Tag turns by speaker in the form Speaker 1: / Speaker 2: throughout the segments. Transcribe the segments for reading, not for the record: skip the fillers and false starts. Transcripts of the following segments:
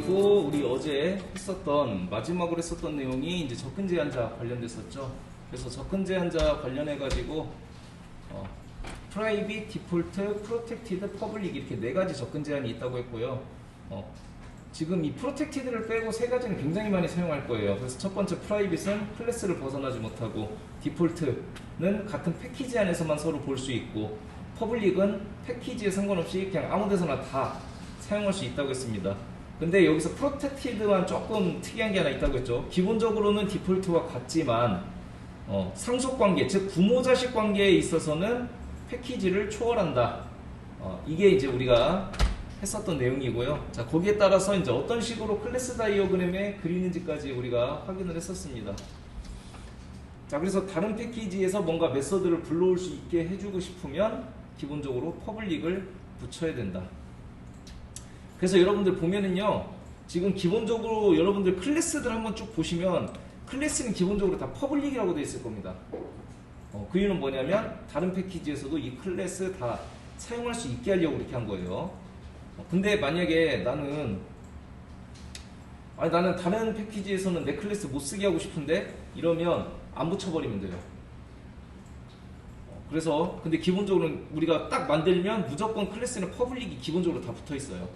Speaker 1: 그리고 우리 어제 했었던 마지막으로 했었던 내용이 이제 접근 제한자 관련됐었죠. 그래서 접근 제한자 관련해 가지고 프라이빗, 디폴트, 프로텍티드, 퍼블릭 이렇게 네 가지 접근 제한이 있다고 했고요. 지금 이 프로텍티드를 빼고 세 가지는 굉장히 많이 사용할 거예요. 그래서 첫 번째 프라이빗은 클래스를 벗어나지 못하고, 디폴트는 같은 패키지 안에서만 서로 볼 수 있고, 퍼블릭은 패키지에 상관없이 그냥 아무 데서나 다 사용할 수 있다고 했습니다. 근데 여기서 프로텍티드만 조금 특이한 게 하나 있다고 했죠. 기본적으로는 디폴트와 같지만 상속관계, 즉 부모자식 관계에 있어서는 패키지를 초월한다. 이게 이제 우리가 했었던 내용이고요. 자, 거기에 따라서 이제 어떤 식으로 클래스 다이어그램에 그리는지까지 우리가 확인을 했었습니다. 자, 그래서 다른 패키지에서 뭔가 메서드를 불러올 수 있게 해주고 싶으면 기본적으로 퍼블릭을 붙여야 된다. 그래서 여러분들 보면은요, 지금 기본적으로 여러분들 클래스들 한번 쭉 보시면 클래스는 기본적으로 다 퍼블릭이라고 되어 있을 겁니다. 그 이유는 뭐냐면 다른 패키지에서도 이 클래스 다 사용할 수 있게 하려고 이렇게 한 거예요. 근데 만약에 나는 다른 패키지에서는 내 클래스 못 쓰게 하고 싶은데 이러면 안 붙여버리면 돼요. 그래서 근데 기본적으로는 우리가 딱 만들면 무조건 클래스는 퍼블릭이 기본적으로 다 붙어 있어요.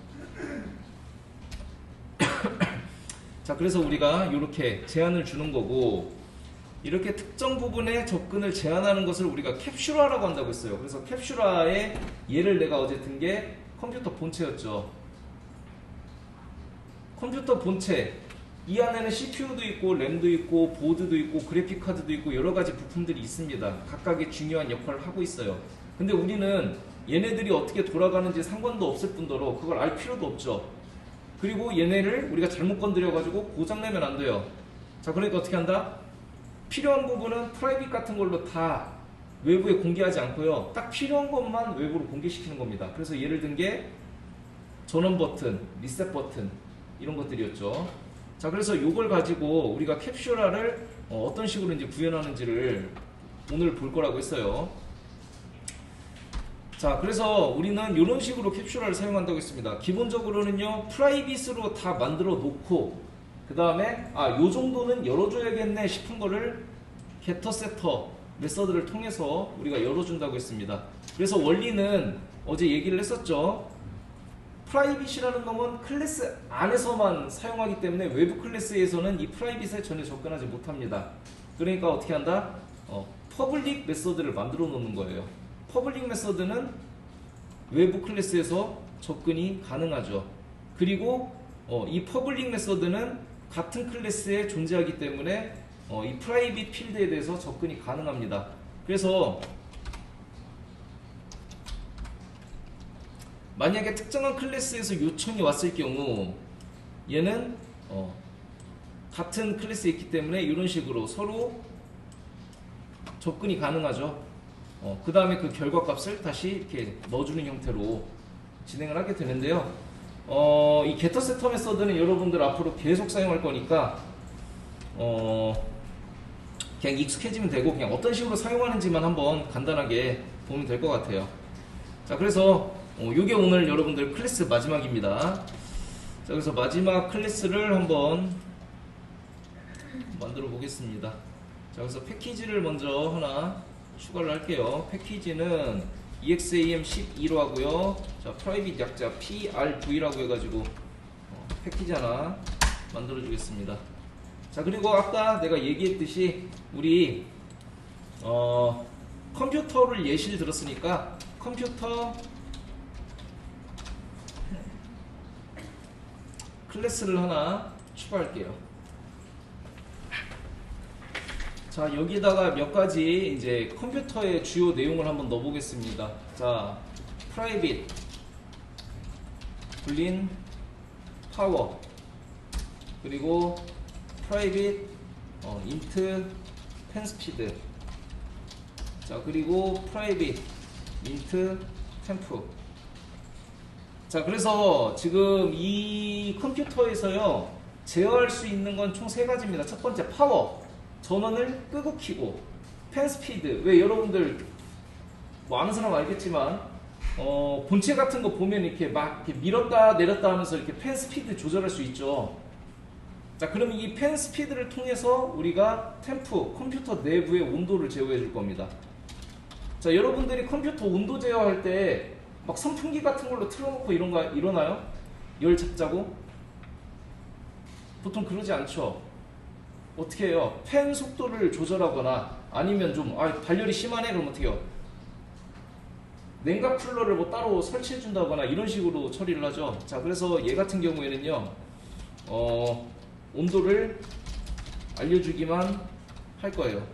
Speaker 1: 자, 그래서 우리가 이렇게 제한을 주는 거고, 이렇게 특정 부분에 접근을 제한하는 것을 우리가 캡슐화라고 한다고 했어요. 그래서 캡슐화의 예를 내가 어제 든 게 컴퓨터 본체였죠. 컴퓨터 본체, 이 안에는 CPU도 있고 램도 있고 보드도 있고 그래픽 카드도 있고 여러 가지 부품들이 있습니다. 각각의 중요한 역할을 하고 있어요. 근데 우리는 얘네들이 어떻게 돌아가는지 상관도 없을 뿐더러 그걸 알 필요도 없죠. 그리고 얘네를 우리가 잘못 건드려가지고 고장내면 안 돼요. 자, 그러니까 어떻게 한다? 필요한 부분은 프라이빗 같은 걸로 다 외부에 공개하지 않고요. 딱 필요한 것만 외부로 공개시키는 겁니다. 그래서 예를 든 게 전원 버튼, 리셋 버튼 이런 것들이었죠. 자, 그래서 이걸 가지고 우리가 캡슐화를 어떤 식으로 이제 구현하는지를 오늘 볼 거라고 했어요. 자, 그래서 우리는 이런 식으로 캡슐화를 사용한다고 했습니다. 기본적으로는요, 프라이빗으로 다 만들어 놓고, 그 다음에 요 정도는 열어줘야겠네 싶은 거를 게터 세터 메서드를 통해서 우리가 열어준다고 했습니다. 그래서 원리는 어제 얘기를 했었죠. 프라이빗이라는 놈은 클래스 안에서만 사용하기 때문에 외부 클래스에서는 이 프라이빗에 전혀 접근하지 못합니다. 그러니까 어떻게 한다? 퍼블릭 메서드를 만들어 놓는 거예요. 퍼블릭 메서드는 외부 클래스에서 접근이 가능하죠. 그리고 이 퍼블릭 메서드는 같은 클래스에 존재하기 때문에 이 프라이빗 필드에 대해서 접근이 가능합니다. 그래서 만약에 특정한 클래스에서 요청이 왔을 경우 얘는 같은 클래스에 있기 때문에 이런 식으로 서로 접근이 가능하죠. 그 다음에 그 결과값을 다시 이렇게 넣어주는 형태로 진행을 하게 되는데요. 이 게터 세터 메서드는 여러분들 앞으로 계속 사용할 거니까 그냥 익숙해지면 되고 그냥 어떤 식으로 사용하는지만 한번 간단하게 보면 될 것 같아요. 자, 그래서 이게 오늘 여러분들 클래스 마지막입니다. 자, 그래서 마지막 클래스를 한번 만들어 보겠습니다. 자, 그래서 패키지를 먼저 하나 추가를 할게요. 패키지는 EXAM12로 하고요. 자, 프라이빗 약자 PRV라고 해가지고 패키지 하나 만들어 주겠습니다. 자, 그리고 아까 내가 얘기했듯이 우리 컴퓨터를 예시를 들었으니까 컴퓨터 클래스를 하나 추가할게요. 자, 여기다가 몇 가지 이제 컴퓨터의 주요 내용을 한번 넣어보겠습니다. 자, 프라이빗, 불린, 파워, 그리고 프라이빗, 인트, 펜스피드. 자, 그리고 프라이빗, 인트, 템프. 자, 그래서 지금 이 컴퓨터에서요, 제어할 수 있는 건 총 3가지입니다. 첫 번째, 파워. 전원을 끄고 켜고. 펜 스피드. 왜 여러분들 뭐 아는 사람 알겠지만 본체 같은 거 보면 이렇게 막 이렇게 밀었다 내렸다 하면서 이렇게 펜 스피드 조절할 수 있죠. 자, 그러면 이 펜 스피드를 통해서 우리가 템프, 컴퓨터 내부의 온도를 제어해 줄 겁니다. 자, 여러분들이 컴퓨터 온도 제어할 때 막 선풍기 같은 걸로 틀어놓고 이런 거 일어나요? 열 잡자고? 보통 그러지 않죠. 어떻게 해요? 팬 속도를 조절하거나 아니면 좀 발열이 심하네 그럼 어떻게 해요? 냉각 쿨러를 뭐 따로 설치해 준다거나 이런 식으로 처리를 하죠. 자, 그래서 얘 같은 경우에는요 온도를 알려주기만 할 거예요.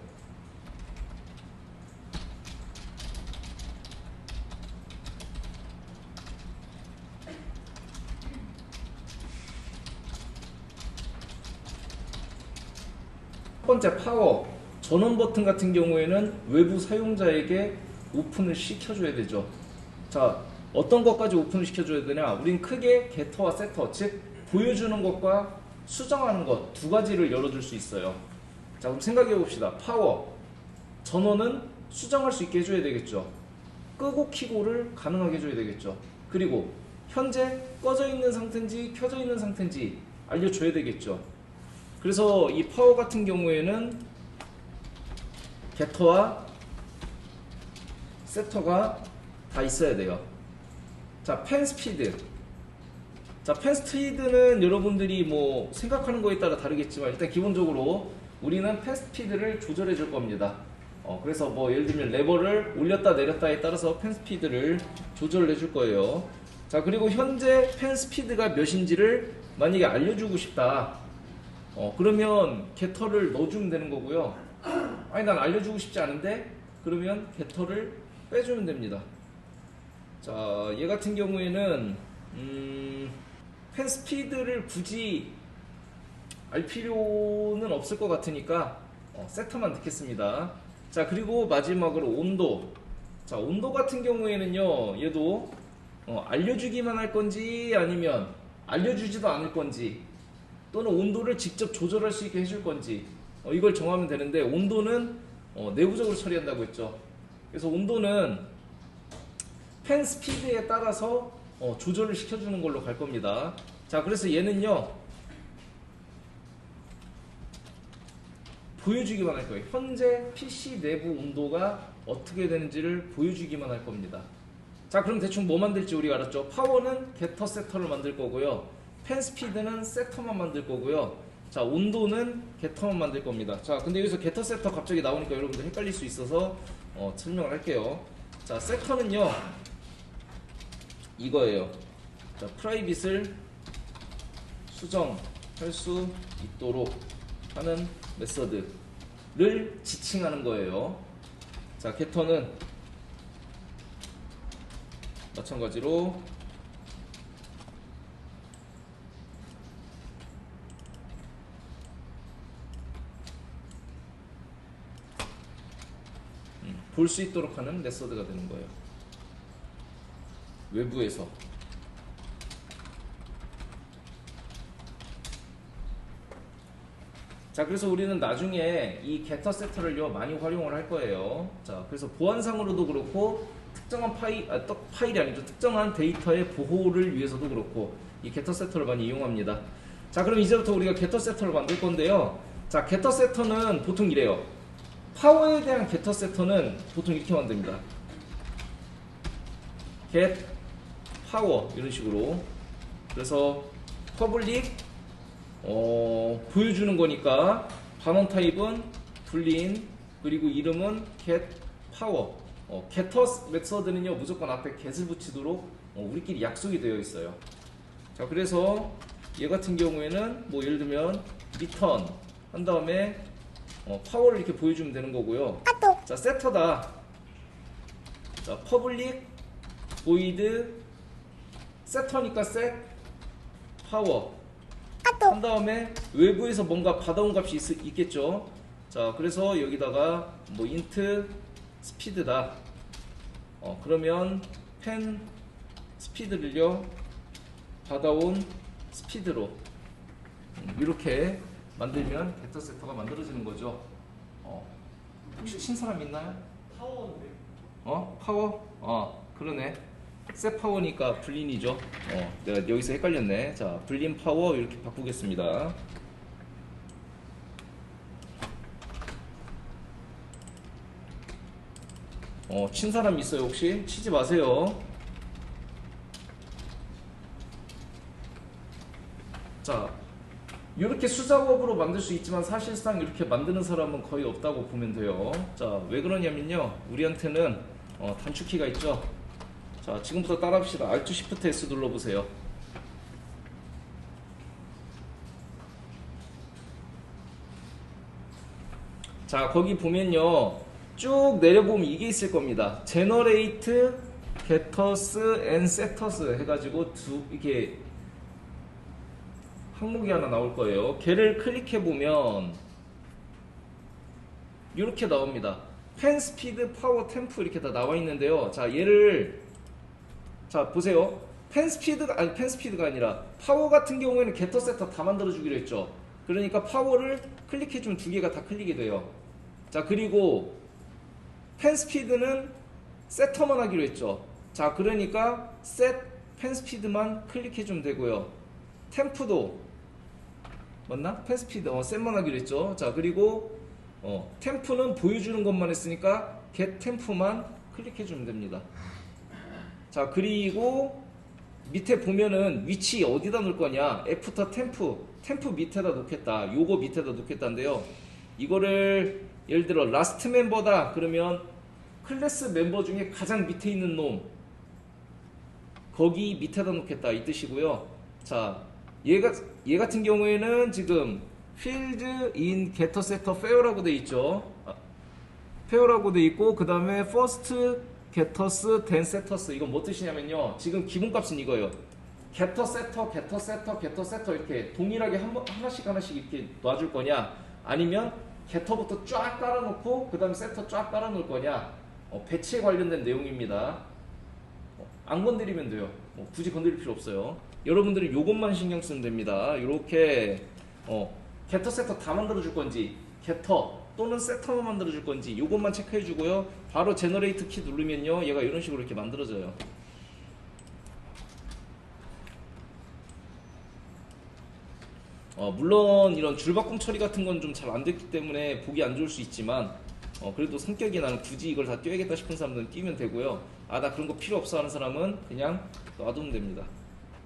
Speaker 1: 첫 번째 파워, 전원 버튼 같은 경우에는 외부 사용자에게 오픈을 시켜줘야 되죠. 자, 어떤 것까지 오픈을 시켜줘야 되냐? 우린 크게 게터와 세터, 즉 보여주는 것과 수정하는 것 두 가지를 열어줄 수 있어요. 자, 그럼 생각해 봅시다. 파워, 전원은 수정할 수 있게 해줘야 되겠죠. 끄고 키고를 가능하게 해줘야 되겠죠. 그리고 현재 꺼져 있는 상태인지 켜져 있는 상태인지 알려줘야 되겠죠. 그래서 이 파워 같은 경우에는 게터와 세터가 다 있어야 돼요. 자, 펜 스피드. 자, 펜 스피드는 여러분들이 뭐 생각하는 거에 따라 다르겠지만 일단 기본적으로 우리는 펜 스피드를 조절해 줄 겁니다. 그래서 뭐 예를 들면 레버를 올렸다 내렸다에 따라서 펜 스피드를 조절해 줄 거예요. 자, 그리고 현재 펜 스피드가 몇인지를 만약에 알려주고 싶다. 그러면 게터를 넣어주면 되는 거고요. 아니, 난 알려주고 싶지 않은데? 그러면 게터를 빼주면 됩니다. 자, 얘 같은 경우에는 펜 스피드를 굳이 알 필요는 없을 것 같으니까 세터만 넣겠습니다. 자, 그리고 마지막으로 온도. 자, 온도 같은 경우에는요, 얘도 알려주기만 할 건지 아니면 알려주지도 않을 건지 또는 온도를 직접 조절할 수 있게 해줄 건지 이걸 정하면 되는데, 온도는 내부적으로 처리한다고 했죠. 그래서 온도는 펜 스피드에 따라서 조절을 시켜주는 걸로 갈 겁니다. 자, 그래서 얘는요 보여주기만 할 거예요. 현재 PC 내부 온도가 어떻게 되는지를 보여주기만 할 겁니다. 자, 그럼 대충 뭐 만들지 우리가 알았죠? 파워는 게터 세터를 만들 거고요. 펜 스피드는 세터만 만들 거고요. 자, 온도는 게터만 만들 겁니다. 자, 근데 여기서 게터 세터 갑자기 나오니까 여러분들 헷갈릴 수 있어서 설명을 할게요. 자, 세터는요 이거예요. 자, 프라이빗을 수정할 수 있도록 하는 메서드를 지칭하는 거예요. 자, 게터는 마찬가지로 볼 수 있도록 하는 메서드가 되는 거예요. 외부에서. 자, 그래서 우리는 나중에 이 게터 세터를요 많이 활용을 할 거예요. 자, 그래서 보안상으로도 그렇고 특정한 파일이 아니죠. 특정한 데이터의 보호를 위해서도 그렇고 이 게터 세터를 많이 이용합니다. 자, 그럼 이제부터 우리가 게터 세터를 만들 건데요. 자, 게터 세터는 보통 이래요. 파워에 대한 게터 세터는 보통 이렇게 만듭니다. get power 이런 식으로. 그래서 퍼블릭 보여주는 거니까 반원 타입은 boolean, 그리고 이름은 get power. getter 메서드는요 무조건 앞에 get을 붙이도록 우리끼리 약속이 되어 있어요. 자, 그래서 얘 같은 경우에는 뭐 예를 들면 return 한 다음에 파워를 이렇게 보여주면 되는 거고요. 자, 세터다. 자, public void 세터니까 set power 한 다음에 외부에서 뭔가 받아온 값이 있겠죠. 자, 그래서 여기다가 뭐 int speed다. 그러면 펜 스피드를요 받아온 스피드로 이렇게 만들면 게터 세터가 만들어지는 거죠. 혹시 친 사람 있나요?
Speaker 2: 파워인데.
Speaker 1: 파워? 그러네. 셋 파워니까 불린이죠. 내가 여기서 헷갈렸네. 자, 불린 파워 이렇게 바꾸겠습니다. 친 사람 있어요 혹시? 치지 마세요. 자, 이렇게 수작업으로 만들 수 있지만 사실상 이렇게 만드는 사람은 거의 없다고 보면 돼요. 자, 왜 그러냐면요, 우리한테는 단축키가 있죠. 자, 지금부터 따라합시다. Alt Shift S 눌러보세요. 자, 거기 보면요, 쭉 내려보면 이게 있을 겁니다. Generate Getters and Setters 해가지고 이렇게 항목이 하나 나올 거예요. 걔를 클릭해 보면 이렇게 나옵니다. 펜 스피드, 파워, 템프 이렇게 다 나와 있는데요. 자, 얘를 자 보세요. 펜 스피드가 아니라 파워 같은 경우에는 게터 세터 다 만들어 주기로 했죠. 그러니까 파워를 클릭해 주면 두 개가 다 클릭이 돼요. 자, 그리고 펜 스피드는 세터만 하기로 했죠. 자, 그러니까 펜 스피드만 클릭해 주면 되고요. 템프도 맞나? 펜 스피드 셋만 하기로 했죠. 자, 그리고 템프는 보여주는 것만 했으니까 get 템프만 클릭해 주면 됩니다. 자, 그리고 밑에 보면은 위치 어디다 놓을 거냐, 애프터 템프 밑에다 놓겠다, 요거 밑에다 놓겠다인데요. 이거를 예를 들어 라스트 멤버다 그러면 클래스 멤버 중에 가장 밑에 있는 놈 거기 밑에다 놓겠다 이 뜻이고요. 자, 얘 같은 경우에는 지금 field in getter setter fair라고 돼 있죠. fair라고 돼 있고, 그 다음에 first getters then setters, 이건 뭐 뜻이냐면요, 지금 기본값은 이거예요. getter setter getter setter getter setter 이렇게 동일하게 하나씩 이렇게 놔줄 거냐, 아니면 getter부터 쫙 깔아놓고 그 다음에 setter 쫙 깔아놓을 거냐, 배치에 관련된 내용입니다. 안 건드리면 돼요. 굳이 건드릴 필요 없어요. 여러분들은 요것만 신경 쓰면 됩니다. 이렇게 게터 세터 다 만들어 줄 건지, 게터 또는 세터만 만들어 줄 건지 요것만 체크해 주고요. 바로 제너레이트 키 누르면요, 얘가 이런 식으로 이렇게 만들어져요. 물론 이런 줄바꿈 처리 같은 건 좀 잘 안 됐기 때문에 보기 안 좋을 수 있지만, 그래도 성격이 나는 굳이 이걸 다 띄워야겠다 싶은 사람들은 띄면 되고요. 아, 나 그런 거 필요 없어 하는 사람은 그냥 놔두면 됩니다.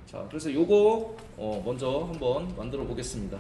Speaker 1: 자, 그래서 요거 먼저 한번 만들어 보겠습니다.